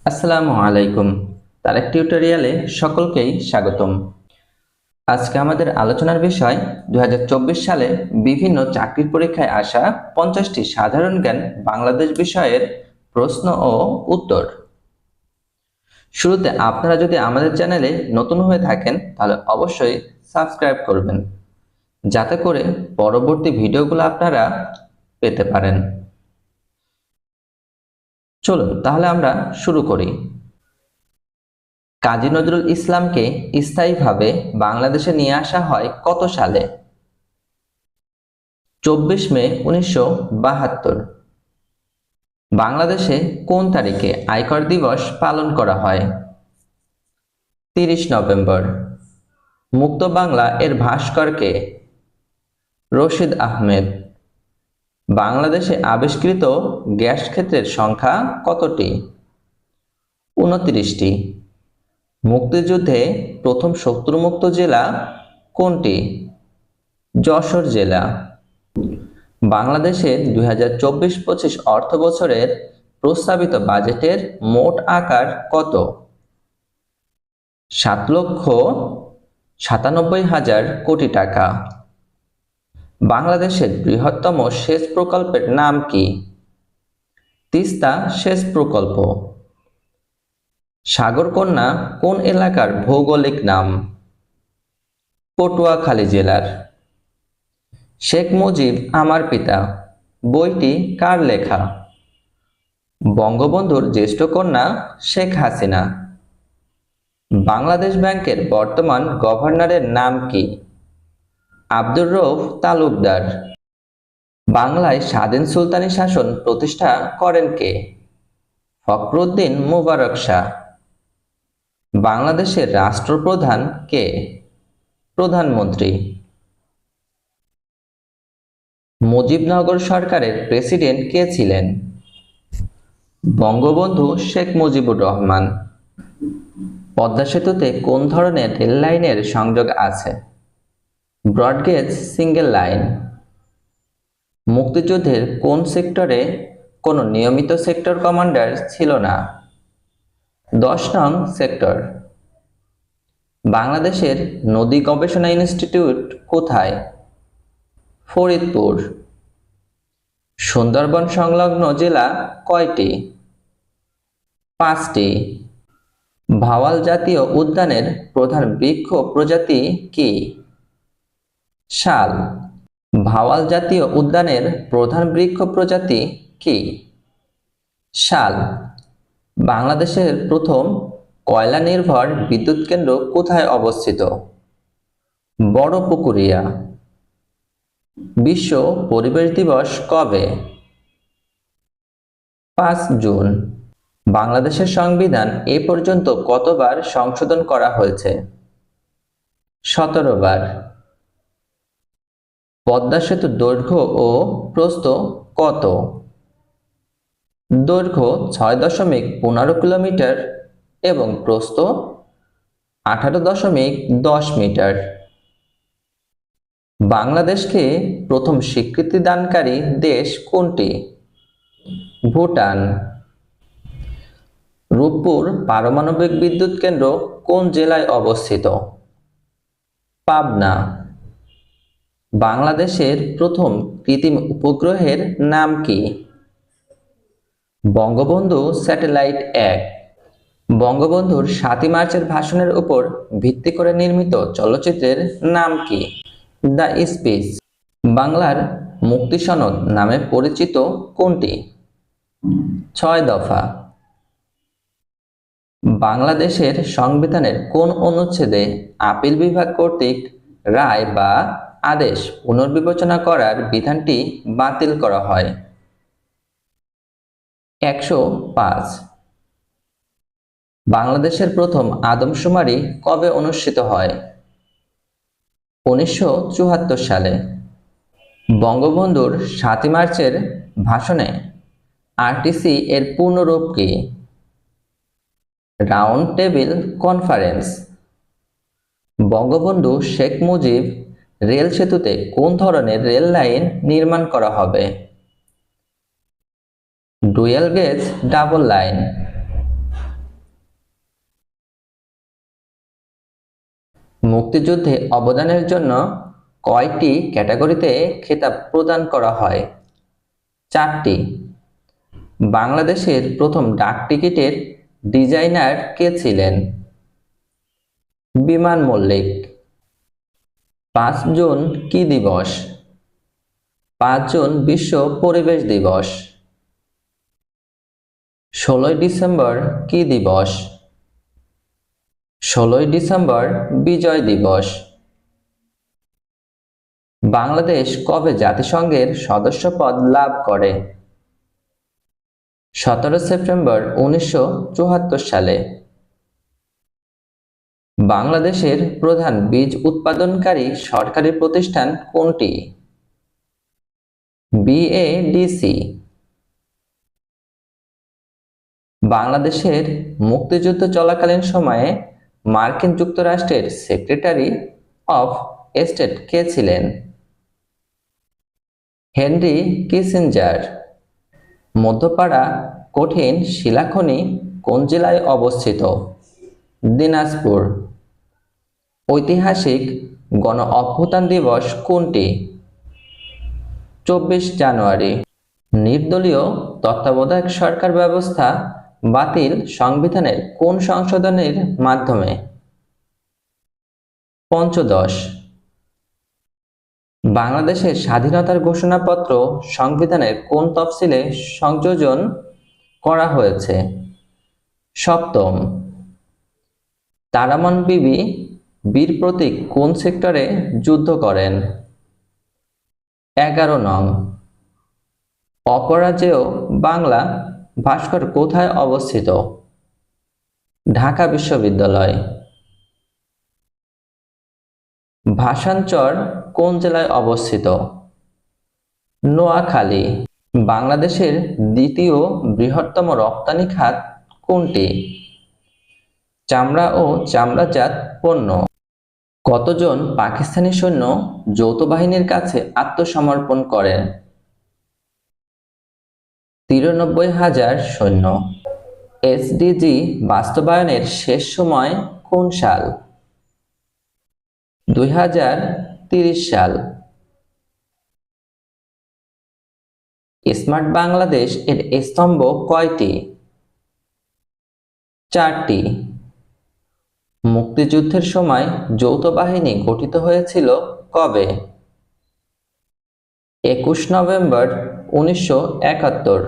আসসালামু আলাইকুম। তারেক টিউটোরিয়ালে সকলকেই স্বাগতম। আজকে আমাদের আলোচনার বিষয় 2024 সালে বিভিন্ন চাকরির পরীক্ষায় আসা 50টি সাধারণ জ্ঞান বাংলাদেশ বিষয়ের প্রশ্ন ও উত্তর। শুরুতে আপনারা যদি আমাদের চ্যানেলে নতুন হয়ে থাকেন তাহলে অবশ্যই সাবস্ক্রাইব করবেন, যাতে করে পরবর্তী ভিডিওগুলো আপনারা পেতে পারেন। চলুন তাহলে আমরা শুরু করি। কাজী নজরুল ইসলামকে স্থায়ীভাবে বাংলাদেশে নিয়ে আসা হয় কত সালে? 24 মে 1972। বাংলাদেশে কোন তারিখে আয়কর দিবস পালন করা হয়? 30 নভেম্বর। মুক্ত বাংলা এর ভাস্কর কে? রশিদ আহমেদ। বাংলাদেশে আবিষ্কৃত গ্যাস ক্ষেত্রের সংখ্যা কতটি? 29টি। মুক্তিযুদ্ধে প্রথম শত্রুমুক্ত জেলা কোনটি? যশোর জেলা। বাংলাদেশের 2024-25 অর্থবছরের প্রস্তাবিত বাজেটের মোট আকার কত? 7,97,000 কোটি টাকা। বাংলাদেশের বৃহত্তম সেচ প্রকল্পের নাম কি? তিস্তা সেচ প্রকল্প। সাগরকন্যা কোন এলাকার ভৌগোলিক নাম? পটুয়াখালী জেলার। শেখ মুজিব আমার পিতা বইটি কার লেখা? বঙ্গবন্ধুর জ্যেষ্ঠ কন্যা শেখ হাসিনা। বাংলাদেশ ব্যাংকের বর্তমান গভর্নরের নাম কি? আব্দুর রউফ তালুকদার। বাংলায় স্বাধীন সুলতানি শাসন প্রতিষ্ঠা করেন কে? ফখরুদ্দীন মুবারক শাহ। বাংলাদেশের রাষ্ট্রপ্রধান কে? প্রধানমন্ত্রী। মুজিবনগর সরকারের প্রেসিডেন্ট কে ছিলেন? বঙ্গবন্ধু শেখ মুজিবুর রহমান। পদ্মা সেতুতে কোন ধরনের রেল লাইনের সংযোগ আছে? Broad gauge single line. মুক্তিযুদ্ধের কোন সেক্টরে কোনো নিয়মিত সেক্টর কমান্ডার ছিল না? 10 নং সেক্টর। বাংলাদেশের নদী গবেষণা ইনস্টিটিউট কোথায়? ফরিদপুর। সুন্দরবন সংলগ্ন জেলা কয়টি? 5টি। ভাওয়াল জাতীয় উদ্যানের প্রধান বৃক্ষ প্রজাতি কি? শাল। ভাওয়াল জাতীয় উদ্যানের প্রধান বৃক্ষ প্রজাতি কি? শাল। বাংলাদেশের প্রথম কয়লা নির্ভর বিদ্যুৎ কেন্দ্র কোথায় অবস্থিত? বড়পুকুরিয়া। বিশ্ব পরিবেশ দিবস কবে? 5 জুন। বাংলাদেশের সংবিধান এ পর্যন্ত কতবার সংশোধন করা হয়েছে? 17 বার। পদ্মা সেতুর দৈর্ঘ্য ও প্রস্থ কত? দৈর্ঘ্য 6.15 কিলোমিটার এবং প্রস্থ 18.10 মিটার। বাংলাদেশকে প্রথম স্বীকৃতি দানকারী দেশ কোনটি? ভুটান। রূপপুর পারমাণবিক বিদ্যুৎ কেন্দ্র কোন জেলায় অবস্থিত? পাবনা। বাংলাদেশের প্রথম কৃত্রিম উপগ্রহের নাম কি? বঙ্গবন্ধু স্যাটেলাইট 1। বঙ্গবন্ধুর 7ই মার্চের ভাষণের উপর ভিত্তি করে নির্মিত চলচ্চিত্রের নাম কি? The speech. বাংলার মুক্তি সনদ নামে পরিচিত কোনটি? 6 দফা। বাংলাদেশের সংবিধানের কোন অনুচ্ছেদে আপিল বিভাগ কর্তৃক রায় বা আদেশ পুনর্বিবেচনা করার বিধানটি বাতিল করা হয়? 105। বাংলাদেশের প্রথম আদমশুমারি কবে অনুষ্ঠিত হয়? 1974 সালে। বঙ্গবন্ধুর 7ই মার্চের ভাষণে আরটিসি এর পূর্ণরূপ কি? Round table conference. Bangabandhu Sheikh Mujib rail সেতুতে কোন ধরনের রেল লাইন নির্মাণ করা হবে? Dual gauge double line. মুক্তিযুদ্ধে অবদানের জন্য কয়টি ক্যাটাগরিতে খেতাব প্রদান করা হয়? 4টি। বাংলাদেশের প্রথম ডাক টিকিটের ডিজাইনার কে ছিলেন? বিমান মল্লিক। 5 জুন কি দিবস? 5 জুন বিশ্ব পরিবেশ দিবস। 16 ডিসেম্বর কি দিবস? 16 ডিসেম্বর বিজয় দিবস। বাংলাদেশ কবে জাতিসংঘের সদস্যপদ লাভ করে? 17 সেপ্টেম্বর 1974 সালে। বাংলাদেশের প্রধান বীজ উৎপাদনকারী সরকারি প্রতিষ্ঠান কোনটি? বিএডিসি। বাংলাদেশের মুক্তিযুদ্ধ চলাকালীন সময়ে মার্কিন যুক্তরাষ্ট্রের সেক্রেটারি অফ স্টেট কে ছিলেন? Henry Kissinger. মধ্যপাড়া কঠিন শিলাখনি কোন জেলায় অবস্থিত? দিনাজপুর। ঐতিহাসিক গণ অভ্যুত্থান দিবস কোনটি? 24 জানুয়ারি। নির্দলীয় তত্ত্বাবধায়ক সরকার ব্যবস্থা বাতিল সংবিধানের কোন সংশোধনীর মাধ্যমে? পঞ্চদশ। বাংলাদেশের স্বাধীনতার ঘোষণাপত্র সংবিধানের কোন তফসিলে সংযোজন করা হয়েছে? 7ম। তারামন বিবি বীর প্রতীক কোন সেক্টরে যুদ্ধ করেন? 11 নং। অপরাজেয় বাংলা ভাস্কর কোথায় অবস্থিত? ঢাকা বিশ্ববিদ্যালয়। ভাসানচর কোন জেলায় অবস্থিত? নোয়াখালী। বাংলাদেশের দ্বিতীয় বৃহত্তম রপ্তানি খাত কোনটি? চামড়া ও চামড়াজাত পণ্য। কতজন পাকিস্তানি সৈন্য যৌথ বাহিনীর কাছে আত্মসমর্পণ করেন? 93,000 সৈন্য। এসডিজি বাস্তবায়নের শেষ সময় কোন সাল? 2030 সাল। স্মার্ট বাংলাদেশ এর স্তম্ভ কয়টি? 4টি। মুক্তিযুদ্ধের সময় যৌথ বাহিনী গঠিত হয়েছিল কবে? 21 নভেম্বর 1971।